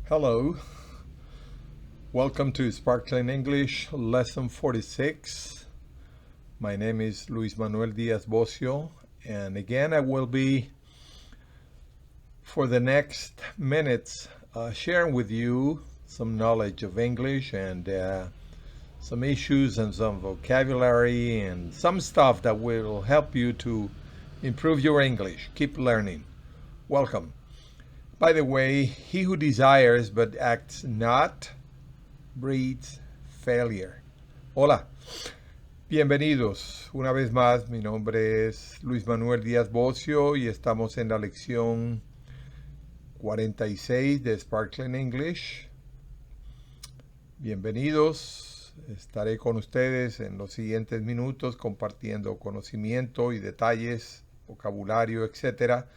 Hello, welcome to Sparkling English Lesson 46. My name is Luis Manuel Diaz Bocio, and again I will be, for the next minutes, sharing with you some knowledge of English and some issues and some vocabulary and some stuff that will help you to improve your English. Keep learning. Welcome. By the way, he who desires but acts not breeds failure. Hola, bienvenidos. Una vez más, mi nombre es Luis Manuel Díaz Bocio y estamos en la lección 46 de Sparkling English. Bienvenidos. Estaré con ustedes en los siguientes minutos compartiendo conocimiento y detalles, vocabulario, etcétera,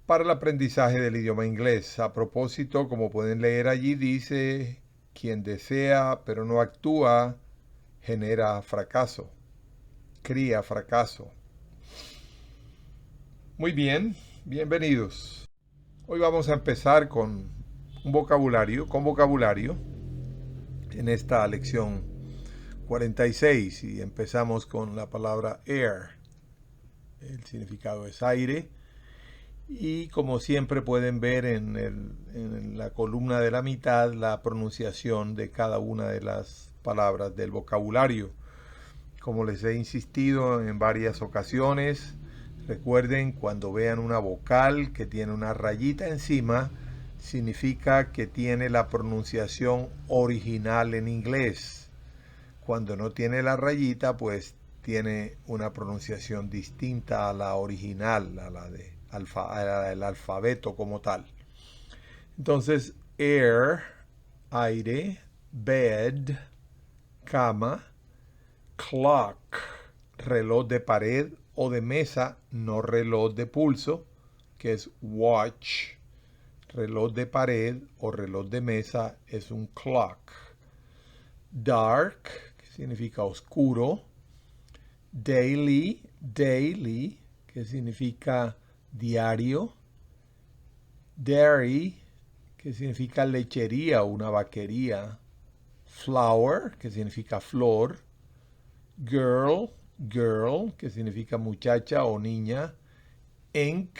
para el aprendizaje del idioma inglés. A propósito, como pueden leer allí, dice, quien desea pero no actúa, genera fracaso, cría fracaso. Muy bien, bienvenidos. Hoy vamos a empezar con vocabulario, en esta lección 46, y empezamos con la palabra air. El significado es aire. Y como siempre pueden ver en la columna de la mitad la pronunciación de cada una de las palabras del vocabulario. Como les he insistido en varias ocasiones, recuerden, cuando vean una vocal que tiene una rayita encima, significa que tiene la pronunciación original en inglés. Cuando no tiene la rayita, pues tiene una pronunciación distinta a la original, a la de el alfabeto como tal. Entonces, air, aire, bed, cama, clock, reloj de pared o de mesa, no reloj de pulso, que es watch. Reloj de pared o reloj de mesa es un clock. Dark, que significa oscuro. Daily, que significa diario. Dairy, que significa lechería o una vaquería. Flower, que significa flor. Girl, que significa muchacha o niña. Ink,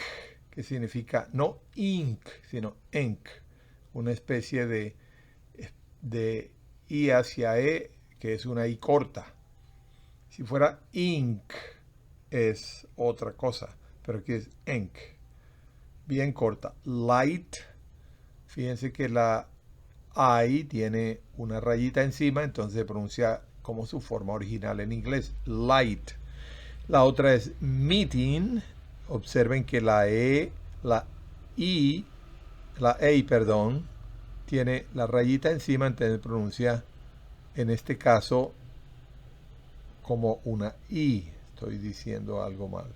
que significa no ink, sino ink, una especie de I hacia E, que es una I corta. Si fuera ink es otra cosa, pero aquí es ink, bien corta. Light, fíjense que la I tiene una rayita encima, entonces se pronuncia como su forma original en inglés, light. La otra es meeting. Observen que la A, tiene la rayita encima, entonces se pronuncia en este caso como una I. Estoy diciendo algo mal.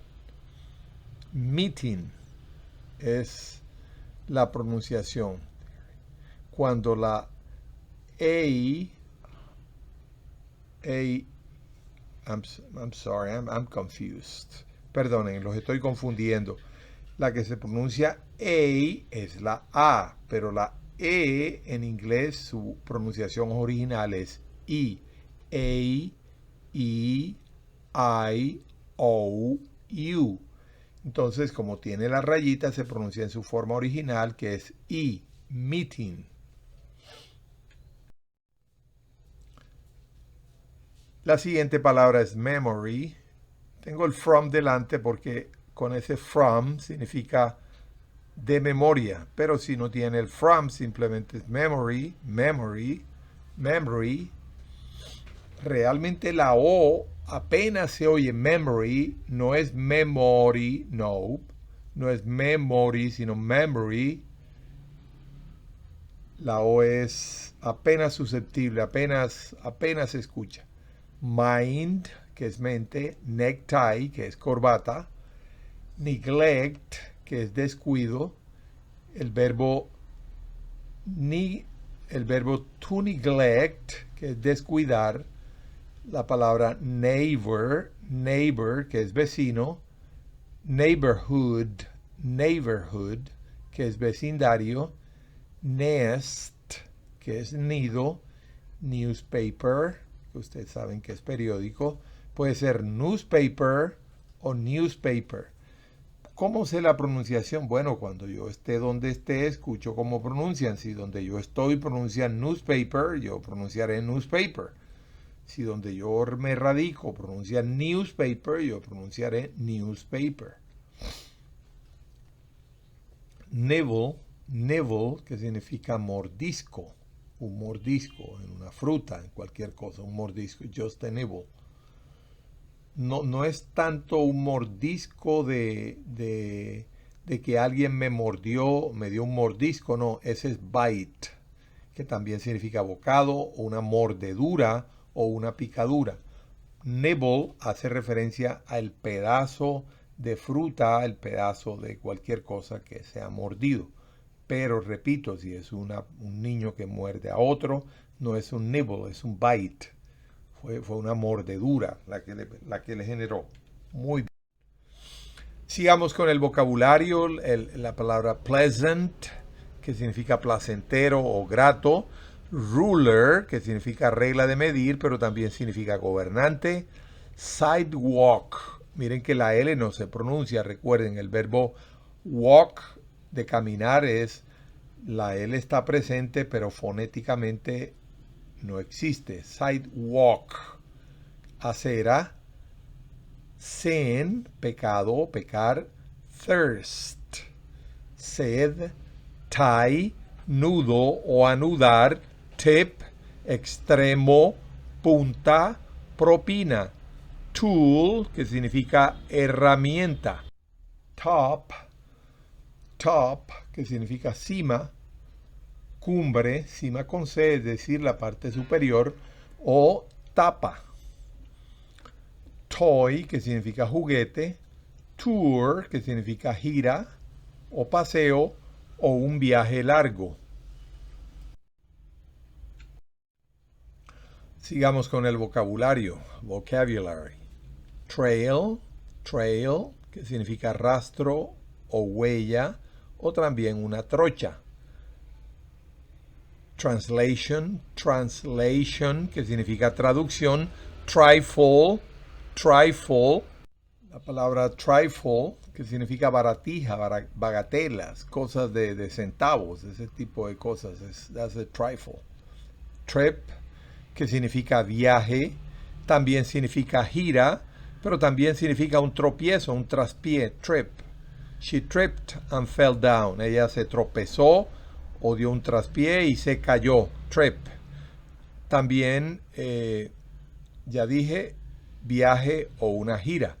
Meeting es la pronunciación. Cuando la I'm sorry, I'm confused. Perdonen, los estoy confundiendo. La que se pronuncia A es la A, pero la E en inglés, su pronunciación original es I. A, E, I, O, U. Entonces, como tiene la rayita, se pronuncia en su forma original, que es I, meeting. La siguiente palabra es memory. Tengo el from delante porque con ese from significa de memoria, pero si no tiene el from, simplemente es memory. Realmente la O apenas se oye memory, no es memory, no es memory, sino memory. La O es apenas susceptible, apenas se escucha. Mind, que es mente. Necktie, que es corbata. Neglect, que es descuido. El verbo to neglect, que es descuidar. La palabra neighbor, que es vecino. Neighborhood, que es vecindario. Nest, que es nido. Newspaper, que ustedes saben que es periódico. Puede ser newspaper o newspaper. ¿Cómo sé la pronunciación? Bueno, cuando yo esté donde esté, escucho cómo pronuncian. Si donde yo estoy pronuncian newspaper, yo pronunciaré newspaper. Si donde yo me radico pronuncian newspaper, yo pronunciaré newspaper. Nibble, nibble, que significa mordisco. Un mordisco en una fruta, en cualquier cosa, un mordisco, just a nibble. No es tanto un mordisco de que alguien me mordió, me dio un mordisco, no, ese es bite, que también significa bocado, o una mordedura o una picadura. Nibble hace referencia al pedazo de fruta, el pedazo de cualquier cosa que sea mordido. Pero repito, si es un niño que muerde a otro, no es un nibble, es un bite. Fue una mordedura la que le generó. Muy bien. Sigamos con el vocabulario. La palabra pleasant, que significa placentero o grato. Ruler, que significa regla de medir, pero también significa gobernante. Sidewalk. Miren que la L no se pronuncia. Recuerden, el verbo walk, de caminar, la L está presente, pero fonéticamente no existe. Sidewalk, acera. Sin, pecado, pecar. Thirst, sed. Tie, nudo o anudar. Tip, extremo, punta, propina. Tool, que significa herramienta. Top, top, que significa cima. Cumbre, cima con C, es decir, la parte superior, o tapa. Toy, que significa juguete. Tour, que significa gira o paseo o un viaje largo. Sigamos con el vocabulario. Vocabulary. Trail, trail, que significa rastro o huella o también una trocha. Translation, translation, que significa traducción. Trifle, trifle, la palabra trifle, que significa baratija, bagatelas, cosas de centavos, ese tipo de cosas, that's a trifle. Trip, que significa viaje, también significa gira, pero también significa un tropiezo, un traspié, trip. She tripped and fell down. Ella se tropezó o dio un traspié y se cayó, trip. También, ya dije, viaje o una gira.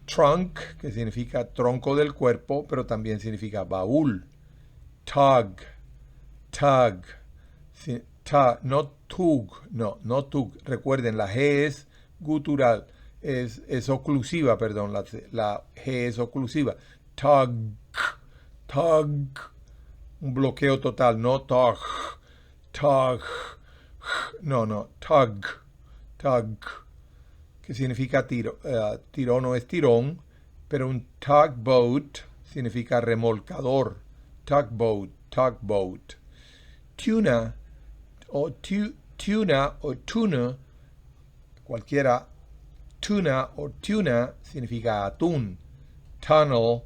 Trunk, que significa tronco del cuerpo, pero también significa baúl. Tug, tug, no tug, no tug. Recuerden, la G es gutural, es oclusiva, perdón, la G es oclusiva. Tug, tug, un bloqueo total, no tug, tug, no, tug, tug, que significa tirón o estirón, pero un tugboat significa remolcador. Tugboat, tugboat. Tuna o tuna, cualquiera, tuna o tuna significa atún. Tunnel,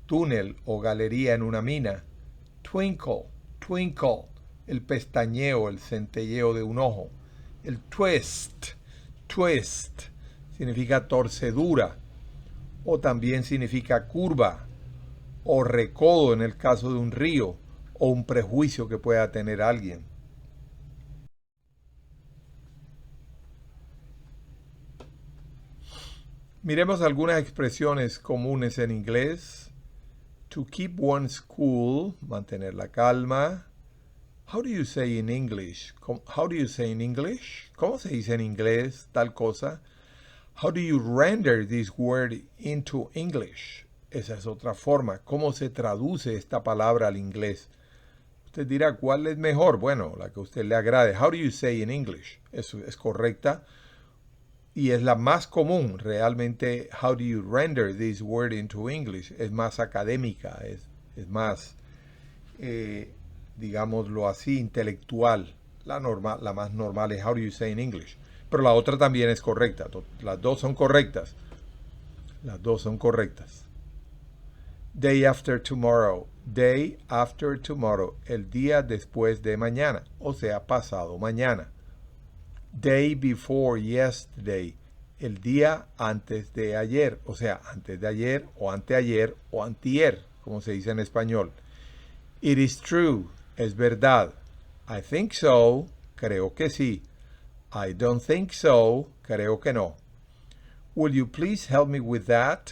túnel o galería en una mina. Twinkle, twinkle, el pestañeo, el centelleo de un ojo. El twist, twist, significa torcedura o también significa curva o recodo en el caso de un río o un prejuicio que pueda tener alguien. Miremos algunas expresiones comunes en inglés. To keep one's cool, mantener la calma. How do you say in English? How do you say in English? ¿Cómo se dice en inglés tal cosa? How do you render this word into English? Esa es otra forma. ¿Cómo se traduce esta palabra al inglés? Usted dirá, ¿cuál es mejor? Bueno, la que a usted le agrade. How do you say in English? Eso es correcta. Y es la más común, realmente. How do you render this word into English? Es más académica, es más digámoslo así, intelectual. La más normal es how do you say in English. Pero la otra también es correcta. Las dos son correctas. Las dos son correctas. Day after tomorrow. Day after tomorrow. El día después de mañana. O sea, pasado mañana. Day before yesterday. El día antes de ayer. O sea, antes de ayer o anteayer o antier, como se dice en español. It is true. Es verdad. I think so. Creo que sí. I don't think so. Creo que no. Will you please help me with that?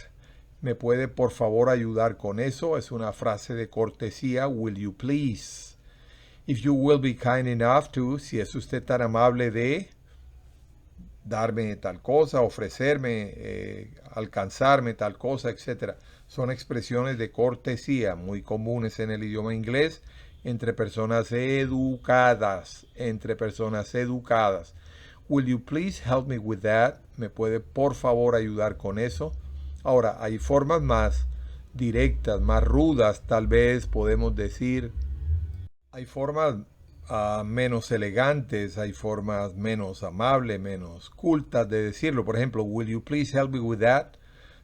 ¿Me puede por favor ayudar con eso? Es una frase de cortesía. Will you please? If you will be kind enough to, si es usted tan amable de darme tal cosa, ofrecerme, alcanzarme tal cosa, etc. Son expresiones de cortesía muy comunes en el idioma inglés entre personas educadas. Entre personas educadas. Will you please help me with that? ¿Me puede por favor ayudar con eso? Ahora, hay formas más directas, más rudas, tal vez podemos decir. Hay formas menos elegantes, hay formas menos amables, menos cultas de decirlo. Por ejemplo, will you please help me with that?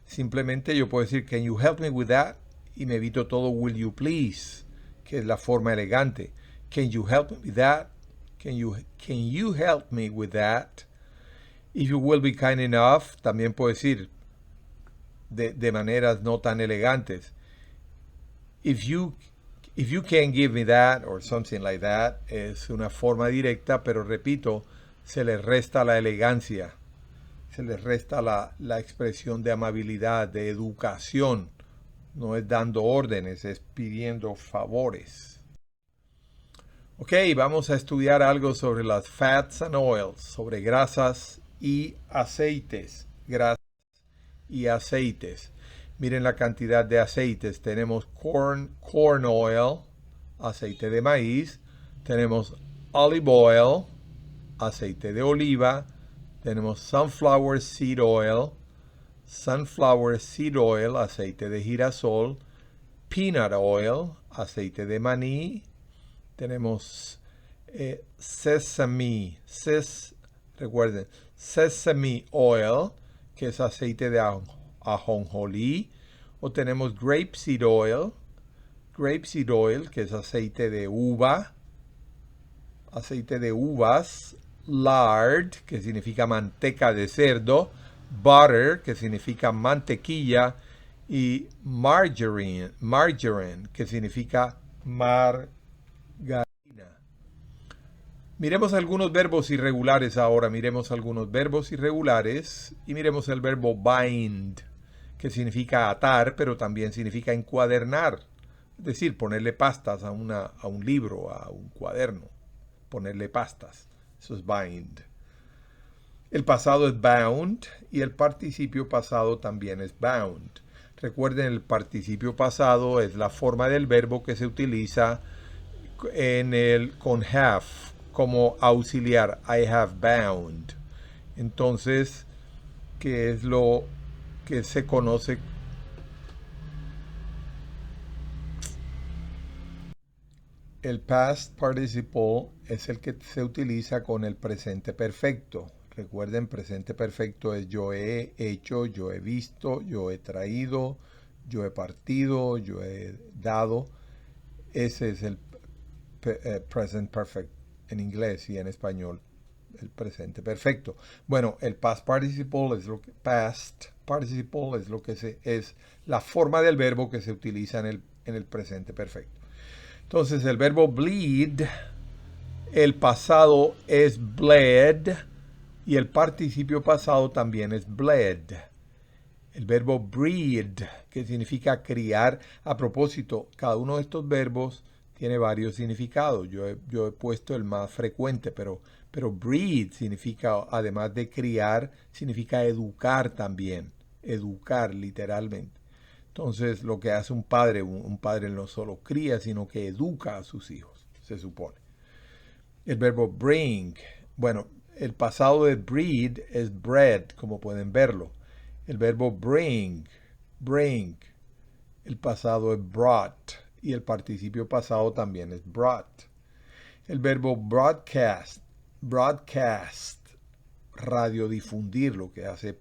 Simplemente yo puedo decir, can you help me with that? Y me evito todo will you please, que es la forma elegante. Can you help me with that? Can you help me with that? If you will be kind enough, también puedo decir de maneras no tan elegantes. If you can give me that, or something like that, es una forma directa, pero repito, se le resta la elegancia, se le resta la expresión de amabilidad, de educación. No es dando órdenes, es pidiendo favores. Ok, vamos a estudiar algo sobre las fats and oils, sobre grasas y aceites. Grasas y aceites. Miren la cantidad de aceites. Tenemos corn oil, aceite de maíz. Tenemos olive oil, aceite de oliva. Tenemos sunflower seed oil, aceite de girasol. Peanut oil, aceite de maní. Tenemos recuerden, sesame oil, que es aceite de ajonjolí. O tenemos grapeseed oil, que es aceite de uva, aceite de uvas. Lard, que significa manteca de cerdo. Butter, que significa mantequilla. Y margarine, que significa margarina. Miremos algunos verbos irregulares ahora. Miremos algunos verbos irregulares y miremos el verbo bind, que significa atar, pero también significa encuadernar. Es decir, ponerle pastas a un libro, a un cuaderno. Ponerle pastas. Eso es bind. El pasado es bound y el participio pasado también es bound. Recuerden, el participio pasado es la forma del verbo que se utiliza con have como auxiliar. I have bound. Entonces, ¿qué es lo que se conoce? El past participle es el que se utiliza con el presente perfecto. Recuerden, presente perfecto es yo he hecho, yo he visto, yo he traído, yo he partido, yo he dado. Ese es el present perfect en inglés y en español, el presente perfecto. Bueno, el past participle es lo que es la forma del verbo que se utiliza en el presente perfecto. Entonces, el verbo bleed, el pasado es bled y el participio pasado también es bled. El verbo breed, que significa criar. A propósito, cada uno de estos verbos tiene varios significados. Yo he puesto el más frecuente, pero breed significa, además de criar, significa educar también. Educar, literalmente. Entonces, lo que hace un padre no solo cría, sino que educa a sus hijos, se supone. El verbo bring, bueno, el pasado de breed es bread, como pueden verlo. El verbo bring. El pasado es brought. y el participio pasado también es brought. El verbo broadcast, radiodifundir, lo que hace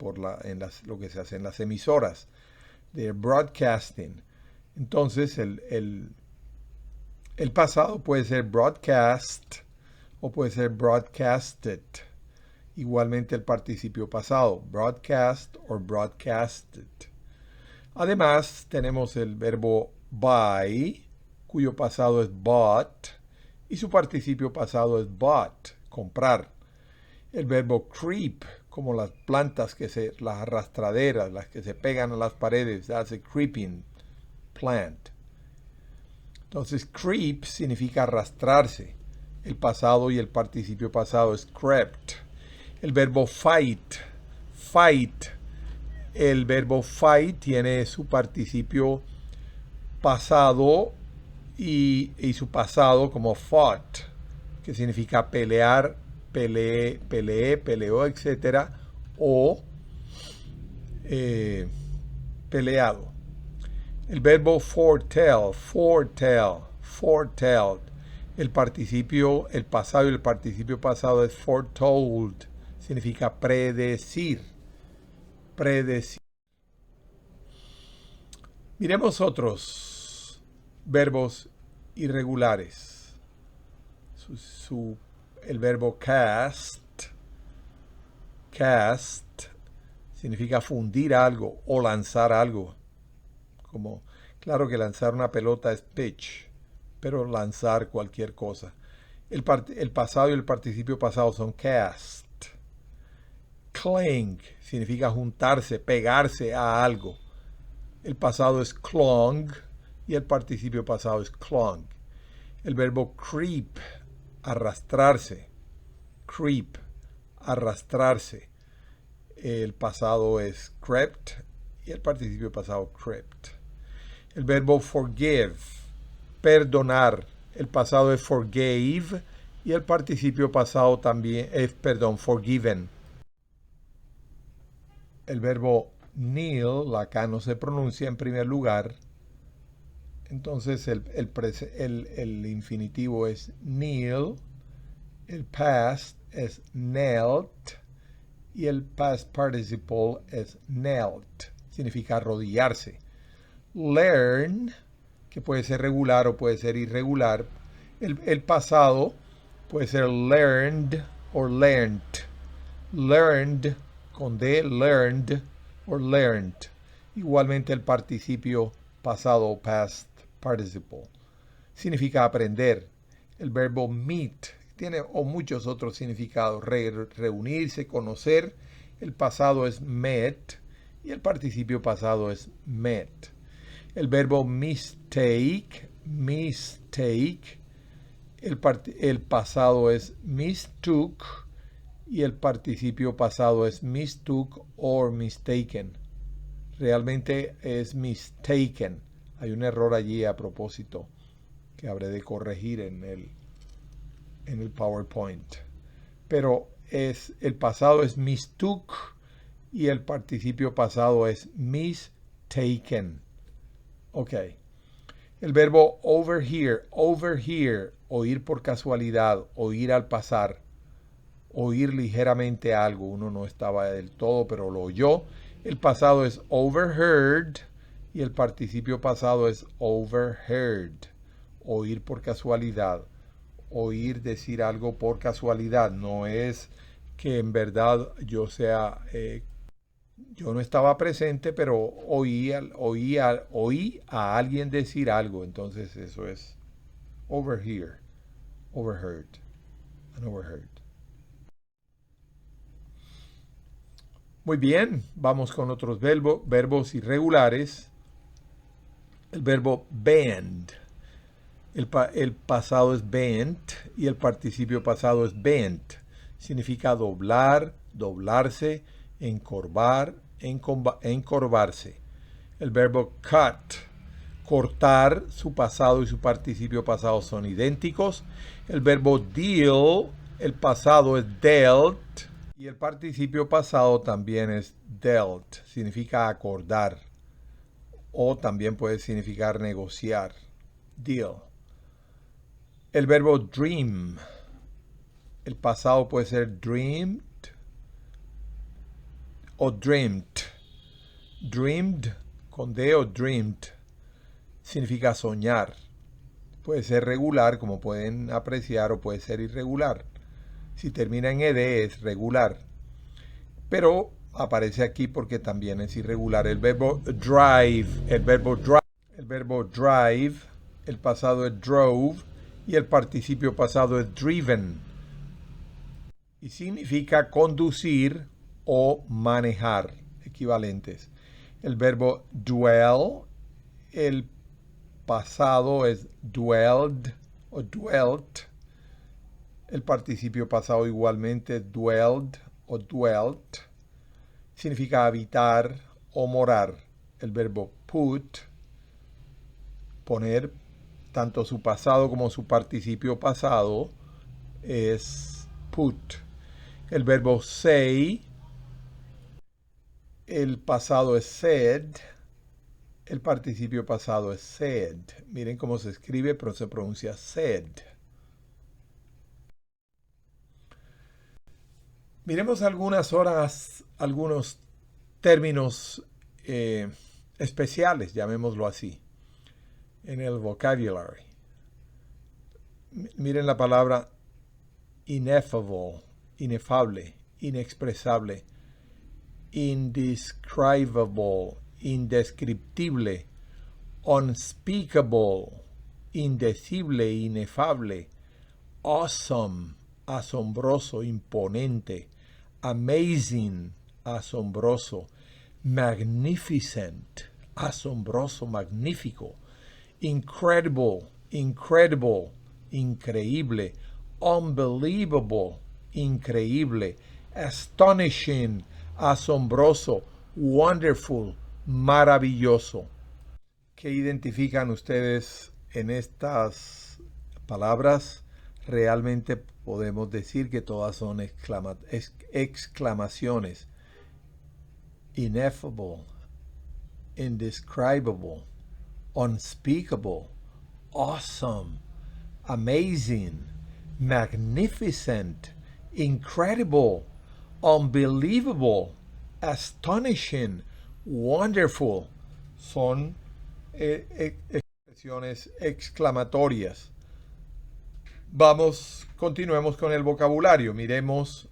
lo que se hace en las emisoras de broadcasting. Entonces el pasado puede ser broadcast o puede ser broadcasted. Igualmente el participio pasado, broadcast or broadcasted. Además tenemos el verbo buy, cuyo pasado es bought y su participio pasado es bought, comprar. El verbo creep, como las plantas las arrastraderas, las que se pegan a las paredes, that's a creeping plant. Entonces creep significa arrastrarse. El pasado y el participio pasado es crept. El verbo fight. El verbo fight tiene su participio pasado y su pasado como fought, que significa pelear, peleó, etc. o peleado. El verbo foretell. El pasado y el participio pasado es foretold. Significa predecir. Miremos otros verbos irregulares. El verbo cast significa fundir algo o lanzar algo. Claro que lanzar una pelota es pitch, pero lanzar cualquier cosa. El pasado y el participio pasado son cast. Cling significa juntarse, pegarse a algo. El pasado es clung y el participio pasado es clung. El verbo creep, arrastrarse. Arrastrarse. El pasado es crept y el participio pasado crept. El verbo forgive, perdonar. El pasado es forgave y el participio pasado también es, forgiven. El verbo kneel, acá no se pronuncia en primer lugar. Entonces el infinitivo es kneel, el past es knelt y el past participle es knelt. Significa arrodillarse. Learn, que puede ser regular o puede ser irregular. El pasado puede ser learned o learned. Learned con D, learned or learned. Igualmente el participio pasado, past participle. Significa aprender. El verbo meet tiene muchos otros significados. Reunirse, conocer. El pasado es met y el participio pasado es met. El verbo mistake. El pasado es mistook y el participio pasado es mistook or mistaken. Realmente es mistaken. Hay un error allí a propósito que habré de corregir en el PowerPoint. Pero el pasado es mistook y el participio pasado es mistaken. Ok. El verbo overhear, oír por casualidad, oír al pasar, oír ligeramente algo. Uno no estaba del todo, pero lo oyó. El pasado es overheard y el participio pasado es overheard. Oír por casualidad. Oír decir algo por casualidad. No es que en verdad yo no estaba presente, pero oí a alguien decir algo. Entonces eso es overhear, overheard, and overheard. Muy bien, vamos con otros verbos irregulares. El verbo bend. El pasado es bent y el participio pasado es bent. Significa doblar, doblarse, encorvar, encorvarse. El verbo cut, cortar, su pasado y su participio pasado son idénticos. El verbo deal, el pasado es dealt y el participio pasado también es dealt. Significa acordar o también puede significar negociar. deal. El verbo dream. El pasado puede ser dreamed o dreamed. Dreamed con D o dreamed significa soñar. Puede ser regular, como pueden apreciar, o puede ser irregular. Si termina en ed es regular. Pero aparece aquí porque también es irregular. El verbo drive. El verbo drive. El pasado es drove. Y el participio pasado es driven. Y significa conducir o manejar. Equivalentes. El verbo dwell. El pasado es dwelled o dwelt. El participio pasado igualmente dwelled o dwelt. Significa habitar o morar. El verbo put, poner, tanto su pasado como su participio pasado es put. El verbo say, el pasado es said. El participio pasado es said. Miren cómo se escribe, pero se pronuncia said. Miremos algunos términos especiales, llamémoslo así, en el vocabulary. Miren la palabra ineffable, inefable, inexpresable, indescribable, indescriptible, unspeakable, indecible, inefable, awesome, asombroso, imponente, amazing, asombroso, magnificent, asombroso, magnífico, incredible, incredible, increíble, unbelievable, increíble, astonishing, asombroso, wonderful, maravilloso. ¿Qué identifican ustedes en estas palabras? Realmente podemos decir que todas son exclamaciones. Ineffable, indescribable, unspeakable, awesome, amazing, magnificent, incredible, unbelievable, astonishing, wonderful. Son expresiones exclamatorias. Continuemos con el vocabulario. Miremos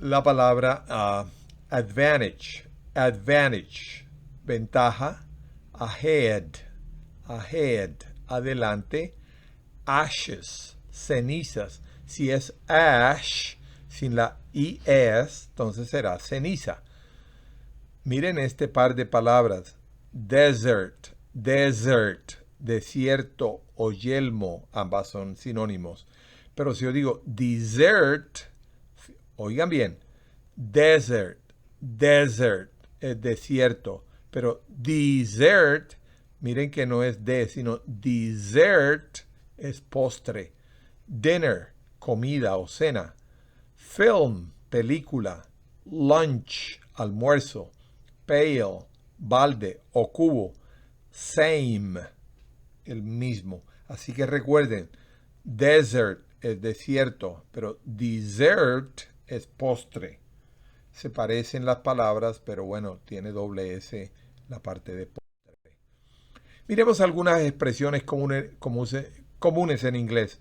la palabra advantage. Advantage, ventaja. Ahead, ahead, adelante. Ashes, cenizas. Si es ash, sin la es, entonces será ceniza. Miren este par de palabras. Desert, desert, desierto o yelmo, ambas son sinónimos. Pero si yo digo desert, oigan bien, desert, desert es desierto, pero dessert, miren que no es de, sino dessert es postre. Dinner, comida o cena. Film, película. Lunch, almuerzo. Pail, balde o cubo. Same, el mismo. Así que recuerden, desert es desierto, pero dessert es postre. Se parecen las palabras, pero bueno, tiene doble S la parte de postre. Miremos algunas expresiones comunes en inglés.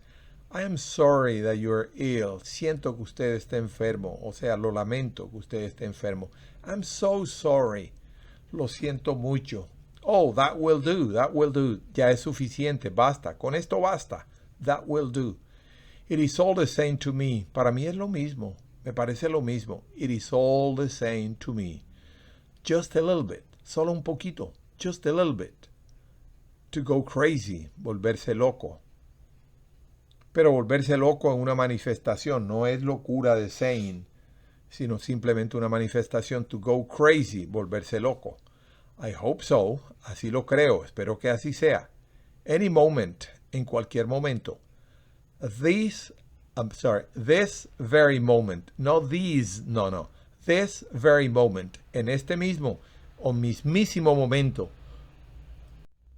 I am sorry that you are ill. Siento que usted esté enfermo. O sea, lo lamento que usted esté enfermo. I'm so sorry. Lo siento mucho. Oh, that will do, that will do. Ya es suficiente, basta. Con esto basta. That will do. It is all the same to me. Para mí es lo mismo. Me parece lo mismo. It is all the same to me. Just a little bit. Solo un poquito. Just a little bit. To go crazy. Volverse loco. Pero volverse loco en una manifestación. No es locura de sane, sino simplemente una manifestación. To go crazy. Volverse loco. I hope so. Así lo creo. Espero que así sea. Any moment. En cualquier momento. This very moment. No these. No. This very moment. En este mismo o mismísimo momento.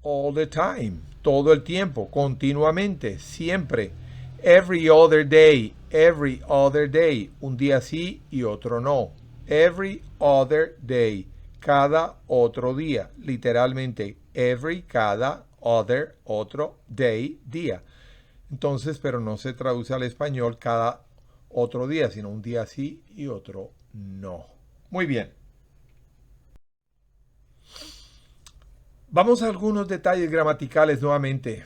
all the time, todo el tiempo, continuamente, siempre. Every other day, un día sí y otro no. Every other day, cada otro día, literalmente, every, cada, other, otro, day, día. Entonces, pero no se traduce al español cada otro día, sino un día sí y otro no. Muy bien. Vamos a algunos detalles gramaticales nuevamente.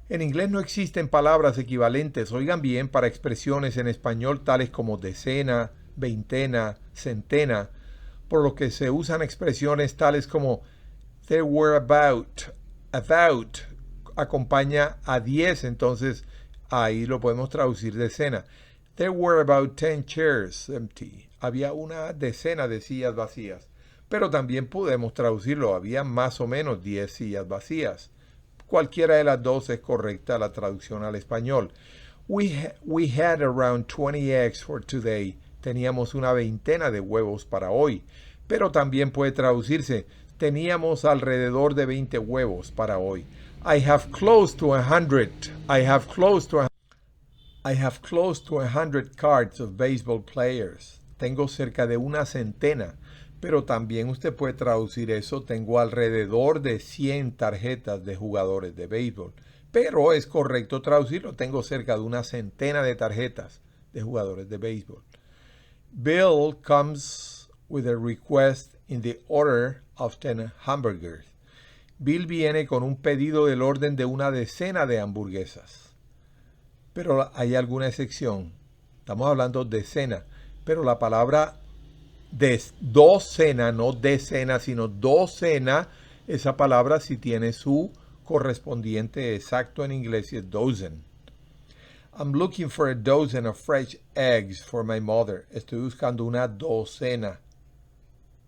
En inglés no existen palabras equivalentes, oigan bien, para expresiones en español tales como decena, veintena, centena, por lo que se usan expresiones tales como there were about, acompaña a 10, entonces ahí lo podemos traducir decena. There were about 10 chairs empty. Había una decena de sillas vacías. Pero también podemos traducirlo, había más o menos 10 sillas vacías. Cualquiera de las dos es correcta la traducción al español. We had around 20 eggs for today. Teníamos una veintena de huevos para hoy. Pero también puede traducirse, teníamos alrededor de 20 huevos para hoy. I have close to 100. I have close to 100 cards of baseball players. Tengo cerca de una centena. Pero también usted puede traducir eso, tengo alrededor de 100 tarjetas de jugadores de béisbol. Pero es correcto traducirlo, tengo cerca de una centena de tarjetas de jugadores de béisbol. Bill comes with a request in the order of 10 hamburgers. Bill viene con un pedido del orden de una decena de hamburguesas. Pero hay alguna excepción. Estamos hablando de decena, pero la palabra docena, no decena, sino docena, esa palabra sí tiene su correspondiente exacto en inglés y es dozen. I'm looking for a dozen of fresh eggs for my mother. Estoy buscando una docena.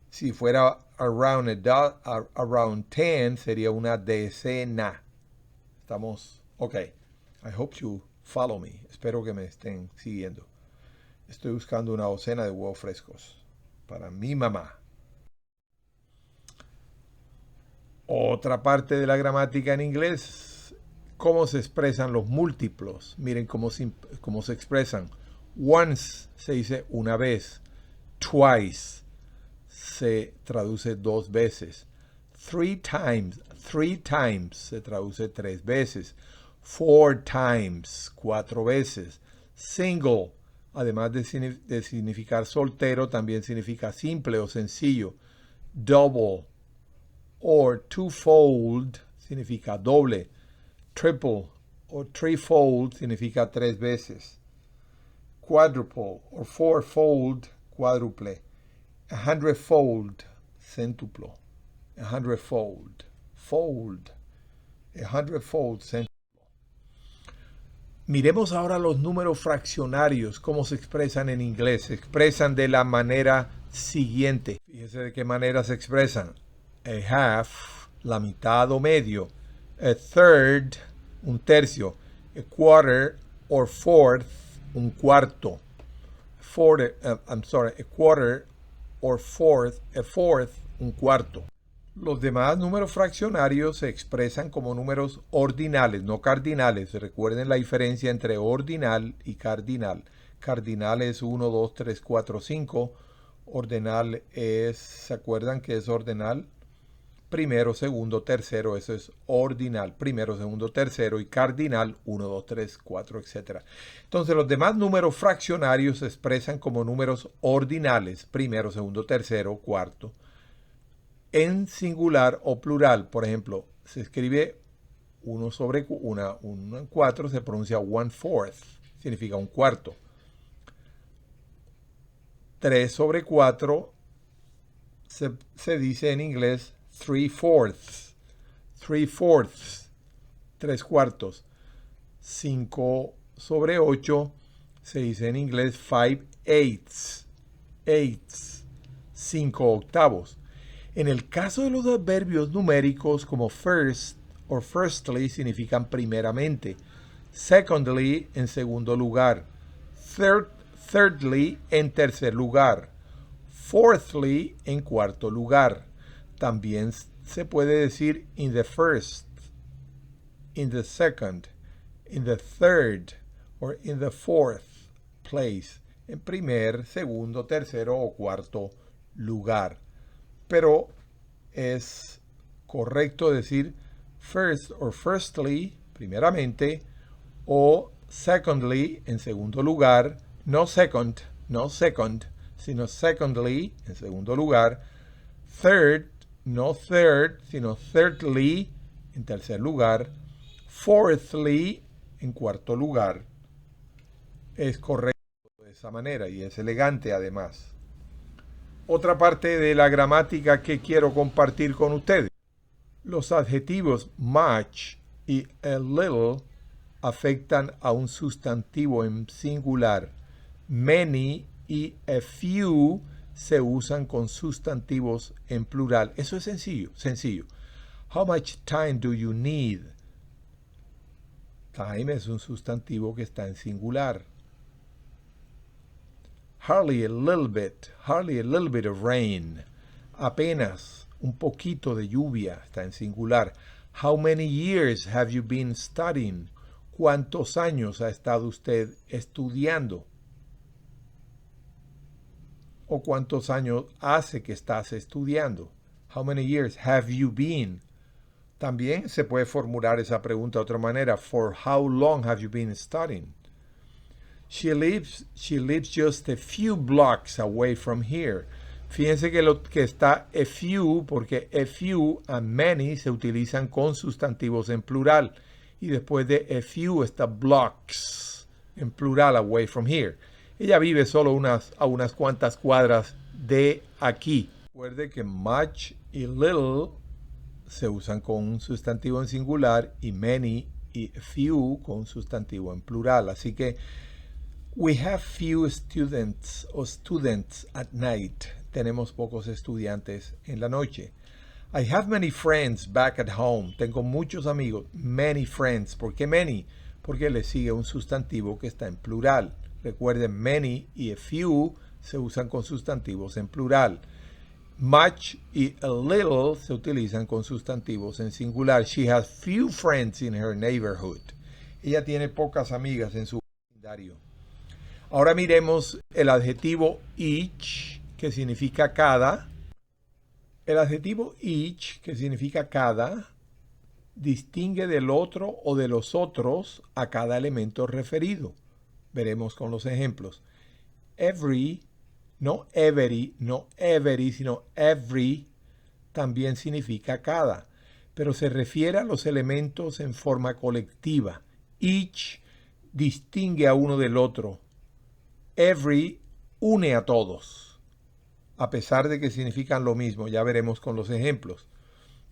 Si fuera around 10 sería una decena. Estamos, ok. I hope you follow me. Espero que me estén siguiendo. Estoy buscando una docena de huevos frescos para mi mamá. Otra parte de la gramática en inglés, cómo se expresan los múltiplos. Miren cómo se expresan. Once se dice una vez. Twice se traduce dos veces. Three times se traduce tres veces. Four times, cuatro veces. Single, además de significar soltero, también significa simple o sencillo. Double or twofold significa doble. Triple o threefold significa tres veces. Quadruple or fourfold, cuádruple. A hundredfold, céntuplo. A hundredfold, fold. A hundredfold, céntuplo. Miremos ahora los números fraccionarios, cómo se expresan en inglés. Se expresan de la manera siguiente. Fíjense de qué manera se expresan. A half, la mitad o medio. A third, un tercio. A quarter or fourth, un cuarto. A quarter or fourth, un cuarto. Los demás números fraccionarios se expresan como números ordinales, no cardinales. Recuerden la diferencia entre ordinal y cardinal. Cardinal es 1, 2, 3, 4, 5. Ordinal es, ¿se acuerdan qué es ordinal? Primero, segundo, tercero, eso es ordinal. Primero, segundo, tercero y cardinal, 1, 2, 3, 4, etc. Entonces los demás números fraccionarios se expresan como números ordinales. Primero, segundo, tercero, cuarto. En singular o plural, por ejemplo, se escribe 1 sobre 4, se pronuncia 1/4, significa un cuarto. 3 sobre 4 se dice en inglés 3/4, 3 cuartos. 5 sobre 8 se dice en inglés 5/8, 5 octavos. En el caso de los adverbios numéricos como first o firstly significan primeramente, secondly en segundo lugar, thirdly en tercer lugar, fourthly en cuarto lugar. También se puede decir in the first, in the second, in the third, or in the fourth place. En primer, segundo, tercero o cuarto lugar. Pero es correcto decir first or firstly, primeramente, o secondly, en segundo lugar, no second, sino secondly, en segundo lugar, third, no third, sino thirdly, en tercer lugar, fourthly, en cuarto lugar. Es correcto de esa manera y es elegante además. Otra parte de la gramática que quiero compartir con ustedes. Los adjetivos much y a little afectan a un sustantivo en singular. Many y a few se usan con sustantivos en plural. Eso es sencillo. How much time do you need? Time es un sustantivo que está en singular. Hardly a little bit of rain. Apenas un poquito de lluvia, está en singular. How many years have you been studying? ¿Cuántos años ha estado usted estudiando? ¿O cuántos años hace que estás estudiando? How many years have you been? También se puede formular esa pregunta de otra manera. For how long have you been studying? She lives just a few blocks away from here. Fíjense que lo que está a few, porque a few and many se utilizan con sustantivos en plural. Y después de a few está blocks en plural, away from here. Ella vive solo a unas cuantas cuadras de aquí. Recuerde que much y little se usan con un sustantivo en singular y many y few con un sustantivo en plural. Así que we have few students at night. Tenemos pocos estudiantes en la noche. I have many friends back at home. Tengo muchos amigos. Many friends. ¿Por qué many? Porque le sigue un sustantivo que está en plural. Recuerden, many y a few se usan con sustantivos en plural. Much y a little se utilizan con sustantivos en singular. She has few friends in her neighborhood. Ella tiene pocas amigas en su vecindario. Ahora miremos el adjetivo each, que significa cada. El adjetivo each, que significa cada, distingue del otro o de los otros a cada elemento referido. Veremos con los ejemplos. Every, no every, sino every, también significa cada, pero se refiere a los elementos en forma colectiva. Each distingue a uno del otro. Every une a todos, a pesar de que significan lo mismo. Ya veremos con los ejemplos.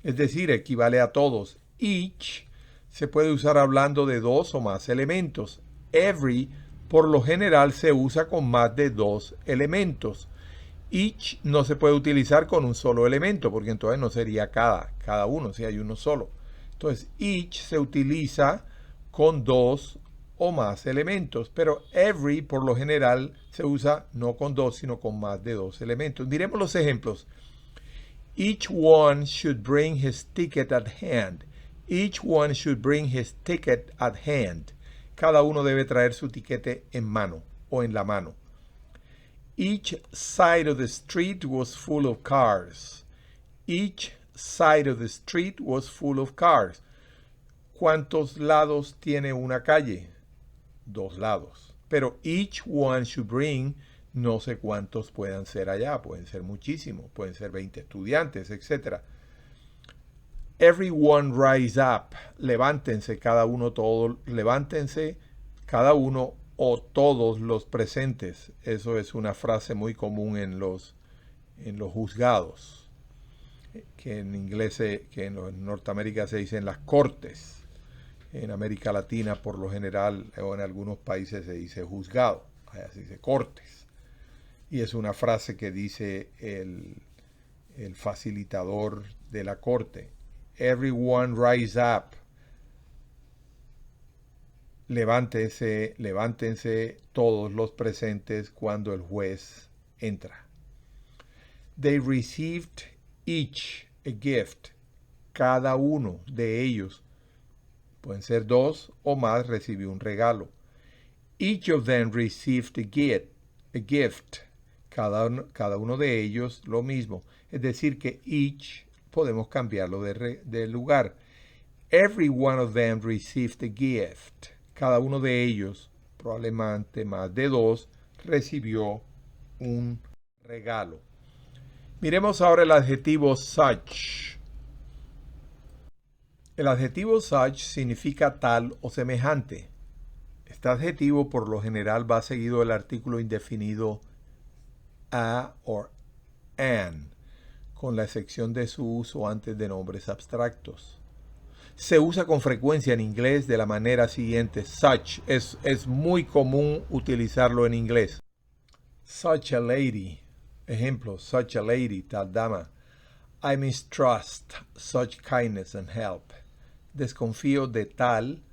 Es decir, equivale a todos. Each se puede usar hablando de dos o más elementos. Every, por lo general, se usa con más de dos elementos. Each no se puede utilizar con un solo elemento, porque entonces no sería cada uno, si hay uno solo. Entonces, each se utiliza con dos o más elementos, pero every por lo general se usa no con dos, sino con más de dos elementos. Miremos los ejemplos. Each one should bring his ticket at hand. Each one should bring his ticket at hand. Cada uno debe traer su tiquete en mano o en la mano. Each side of the street was full of cars. Each side of the street was full of cars. ¿Cuántos lados tiene una calle? 2 lados. Pero each one should bring, no sé cuántos puedan ser allá. Pueden ser muchísimos. Pueden ser 20 estudiantes, etc. Everyone rise up. Levántense cada uno, levántense cada uno o todos los presentes. Eso es una frase muy común en los juzgados, que en inglés, que en Norteamérica se dice en las cortes. En América Latina, por lo general, o en algunos países se dice juzgado, allá se dice cortes. Y es una frase que dice el facilitador de la corte. Everyone rise up. Levántense todos los presentes cuando el juez entra. They received each a gift. cada uno de ellos, pueden ser dos o más, recibió un regalo. Each of them received a gift. Cada uno de ellos lo mismo. Es decir, que each podemos cambiarlo de lugar. Every one of them received a gift. Cada uno de ellos, probablemente más de dos, recibió un regalo. Miremos ahora el adjetivo such. El adjetivo such significa tal o semejante. Este adjetivo por lo general va seguido del artículo indefinido a o an, con la excepción de su uso antes de nombres abstractos. Se usa con frecuencia en inglés de la manera siguiente. Such es muy común utilizarlo en inglés. Such a lady. Ejemplo, such a lady, tal dama. I mistrust such kindness and help. Desconfío de tal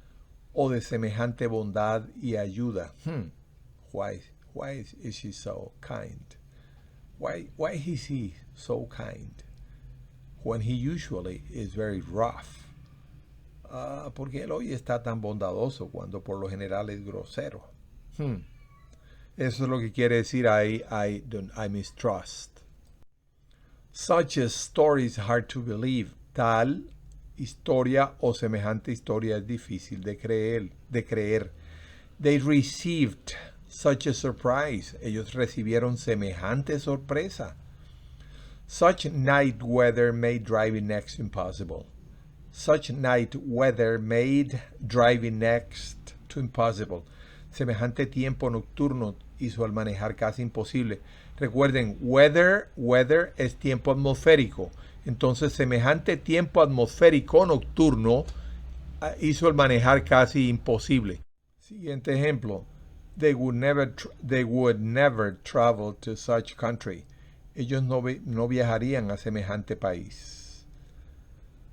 o de semejante bondad y ayuda. Why is she so kind? Why is he so kind when he usually is very rough? Porque él hoy está tan bondadoso cuando por lo general es grosero. Eso es lo que quiere decir I mistrust. Such a story is hard to believe. Tal historia o semejante historia es difícil de creer. They received such a surprise. Ellos recibieron semejante sorpresa. Such night weather made driving next impossible. Such night weather made driving next to impossible. Semejante tiempo nocturno hizo al manejar casi imposible. Recuerden, weather es tiempo atmosférico. Entonces, semejante tiempo atmosférico nocturno hizo el manejar casi imposible. Siguiente ejemplo. They would never travel to such country. Ellos no viajarían a semejante país.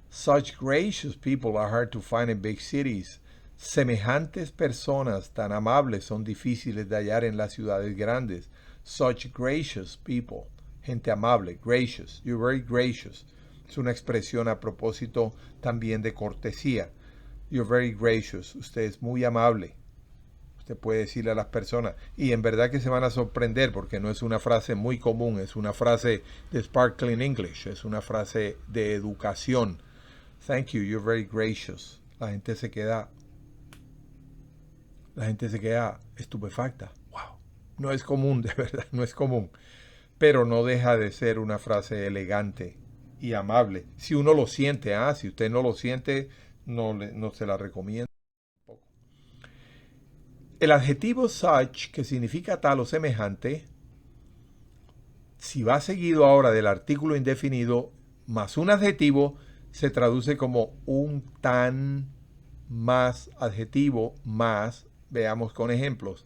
Such gracious people are hard to find in big cities. Semejantes personas tan amables son difíciles de hallar en las ciudades grandes. Such gracious people. Gente amable, gracious. You're very gracious. Es una expresión a propósito también de cortesía. You're very gracious. Usted es muy amable. Usted puede decirle a las personas, y en verdad que se van a sorprender porque no es una frase muy común, es una frase de Sparkling English, es una frase de educación. Thank you, you're very gracious. La gente se queda estupefacta. Wow. No es común, de verdad, no es común. Pero no deja de ser una frase elegante y amable. Si uno lo siente, si usted no lo siente, no se la recomiendo. El adjetivo such, que significa tal o semejante, si va seguido ahora del artículo indefinido más un adjetivo, se traduce como un tan más adjetivo más. Veamos con ejemplos.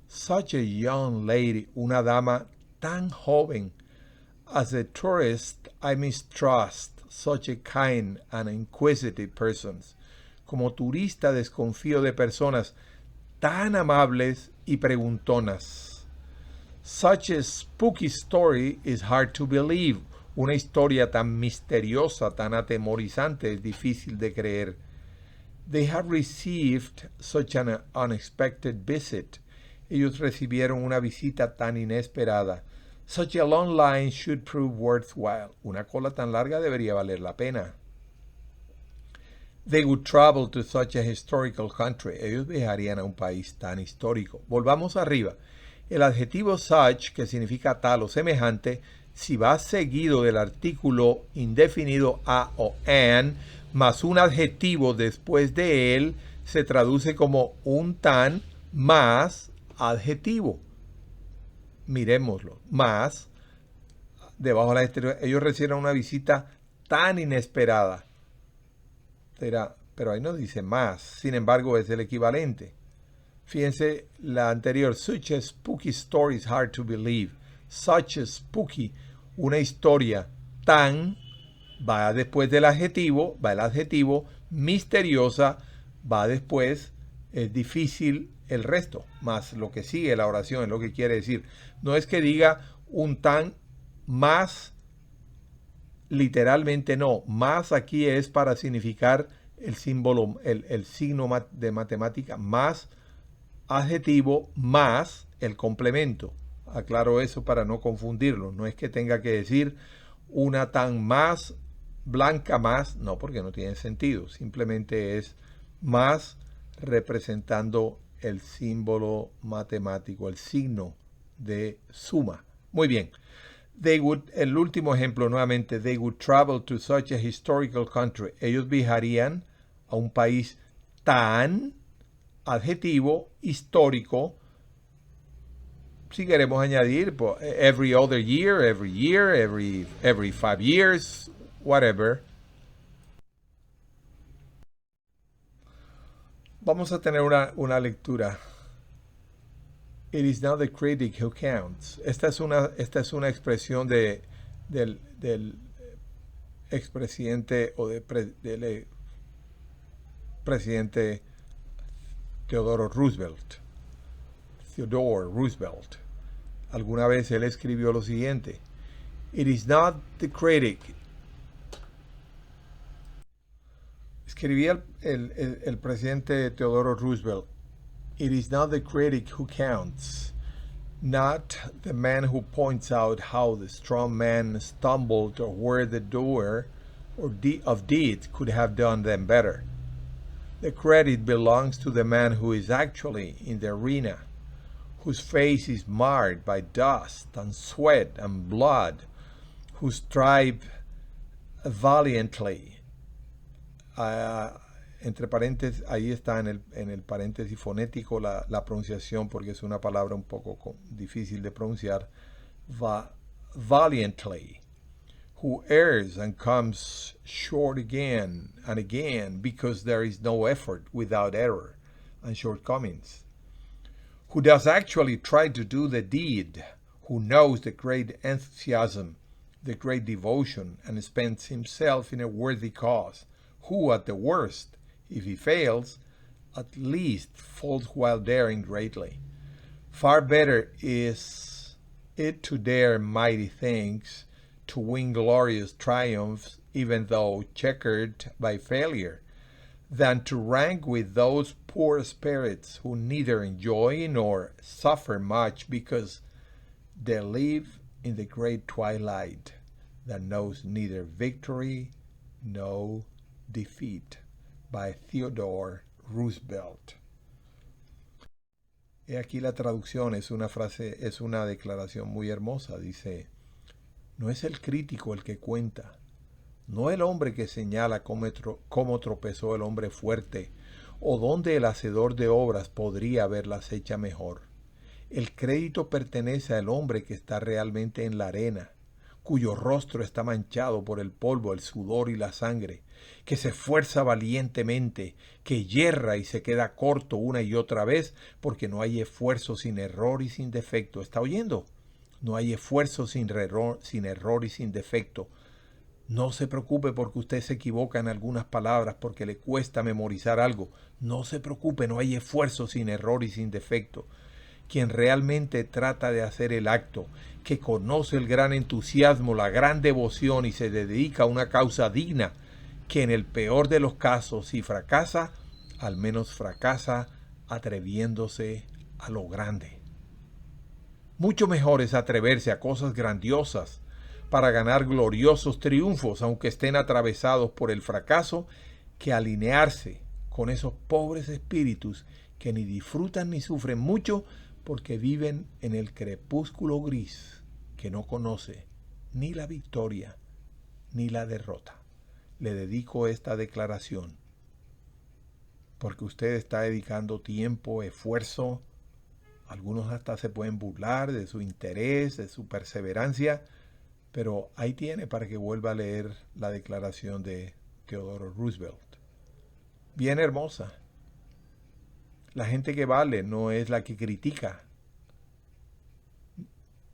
Such a young lady, una dama tan joven. As a tourist, I mistrust such a kind and inquisitive persons. Como turista desconfío de personas tan amables y preguntonas. Such a spooky story is hard to believe. Una historia tan misteriosa, tan atemorizante, es difícil de creer. They have received such an unexpected visit. Ellos recibieron una visita tan inesperada. Such a long line should prove worthwhile. Una cola tan larga debería valer la pena. They would travel to such a historical country. Ellos viajarían a un país tan histórico. Volvamos arriba. El adjetivo such, que significa tal o semejante, si va seguido del artículo indefinido a o an, más un adjetivo después de él, se traduce como un tan más adjetivo. Miremoslo. Más, debajo de la exterior, ellos recibieron una visita tan inesperada. Pero ahí no dice más, sin embargo es el equivalente. Fíjense la anterior, such a spooky story is hard to believe. Such a spooky, una historia tan, va después del adjetivo, va el adjetivo, misteriosa, va después, es difícil el resto, más lo que sigue la oración es lo que quiere decir. No es que diga un tan más literalmente no. Más aquí es para significar el símbolo, el signo de matemática más adjetivo más el complemento. Aclaro eso para no confundirlo. No es que tenga que decir una tan más blanca más, no, porque no tiene sentido. Simplemente es más representando el símbolo matemático, el signo de suma. Muy bien. El último ejemplo nuevamente, they would travel to such a historical country. Ellos viajarían a un país tan, adjetivo, histórico. Si queremos añadir, every other year, every 5 years, whatever. Vamos a tener una lectura. It is not the critic who counts. Esta es una expresión del expresidente o del presidente Theodore Roosevelt. Alguna vez él escribió lo siguiente: It is not the critic. Escribía el presidente Theodore Roosevelt. It is not the critic who counts, not the man who points out how the strong man stumbled or where the doer of deeds could have done them better. The credit belongs to the man who is actually in the arena, whose face is marred by dust and sweat and blood, who strive valiantly. Entre paréntesis, ahí está en el paréntesis fonético la pronunciación, porque es una palabra un poco difícil de pronunciar. Valiantly, who errs and comes short again and again, because there is no effort without error and shortcomings. Who does actually try to do the deed, who knows the great enthusiasm, the great devotion, and spends himself in a worthy cause, who at the worst, if he fails, at least falls while daring greatly. Far better is it to dare mighty things, to win glorious triumphs, even though checkered by failure, than to rank with those poor spirits who neither enjoy nor suffer much because they live in the great twilight that knows neither victory nor defeat. By Theodore Roosevelt. He aquí la traducción, es una declaración muy hermosa. Dice: no es el crítico el que cuenta, no el hombre que señala cómo tropezó el hombre fuerte, o dónde el hacedor de obras podría haberlas hecha mejor. El crédito pertenece al hombre que está realmente en la arena, cuyo rostro está manchado por el polvo, el sudor y la sangre, que se esfuerza valientemente, que yerra y se queda corto una y otra vez, porque no hay esfuerzo sin error y sin defecto. ¿Está oyendo? No hay esfuerzo sin error y sin defecto. No se preocupe porque usted se equivoca en algunas palabras, porque le cuesta memorizar algo. No se preocupe, no hay esfuerzo sin error y sin defecto. Quien realmente trata de hacer el acto, que conoce el gran entusiasmo, la gran devoción y se dedica a una causa digna, que en el peor de los casos, si fracasa, al menos fracasa atreviéndose a lo grande. Mucho mejor es atreverse a cosas grandiosas para ganar gloriosos triunfos, aunque estén atravesados por el fracaso, que alinearse con esos pobres espíritus que ni disfrutan ni sufren mucho porque viven en el crepúsculo gris que no conoce ni la victoria ni la derrota. Le dedico esta declaración porque usted está dedicando tiempo, esfuerzo. Algunos hasta se pueden burlar de su interés, de su perseverancia, pero ahí tiene para que vuelva a leer la declaración de Theodore Roosevelt. Bien hermosa. La gente que vale no es la que critica.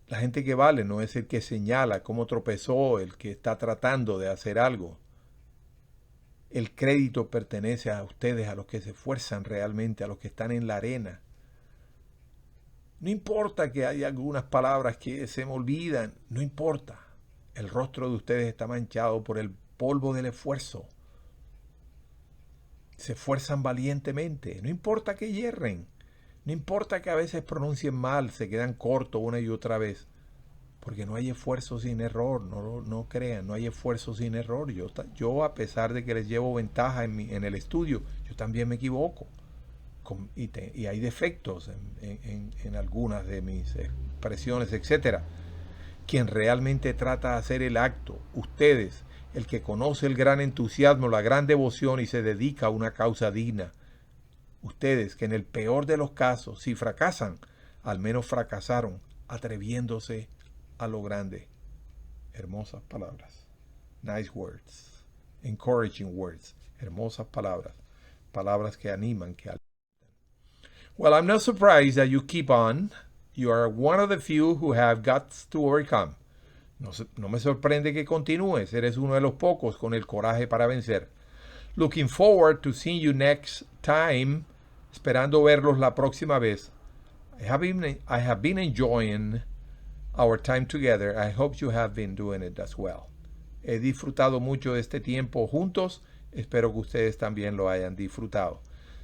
La gente que vale no es el que señala cómo tropezó, el que está tratando de hacer algo. El crédito pertenece a ustedes, a los que se esfuerzan realmente, a los que están en la arena. No importa que haya algunas palabras que se me olvidan, no importa. El rostro de ustedes está manchado por el polvo del esfuerzo. Se esfuerzan valientemente. No importa que yerren. No importa que a veces pronuncien mal, se quedan cortos una y otra vez. Porque no hay esfuerzo sin error. No crean, no hay esfuerzo sin error. Yo a pesar de que les llevo ventaja en el estudio, yo también me equivoco. Y hay defectos en algunas de mis expresiones, etcétera. Quien realmente trata de hacer el acto, ustedes, el que conoce el gran entusiasmo, la gran devoción y se dedica a una causa digna. Ustedes que en el peor de los casos, si fracasan, al menos fracasaron atreviéndose a lo grande. Hermosas palabras. Nice words. Encouraging words. Hermosas palabras. Palabras que animan, que alientan. Well, I'm not surprised that you keep on. You are one of the few who have guts to overcome. No me sorprende que continúes. Eres uno de los pocos con el coraje para vencer. Looking forward to seeing you next time. Esperando verlos la próxima vez. I have been enjoying our time together. I hope you have been doing it as well. He disfrutado mucho de este tiempo juntos. Espero que ustedes también lo hayan disfrutado.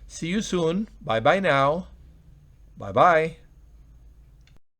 See you soon. Bye bye now. Bye bye.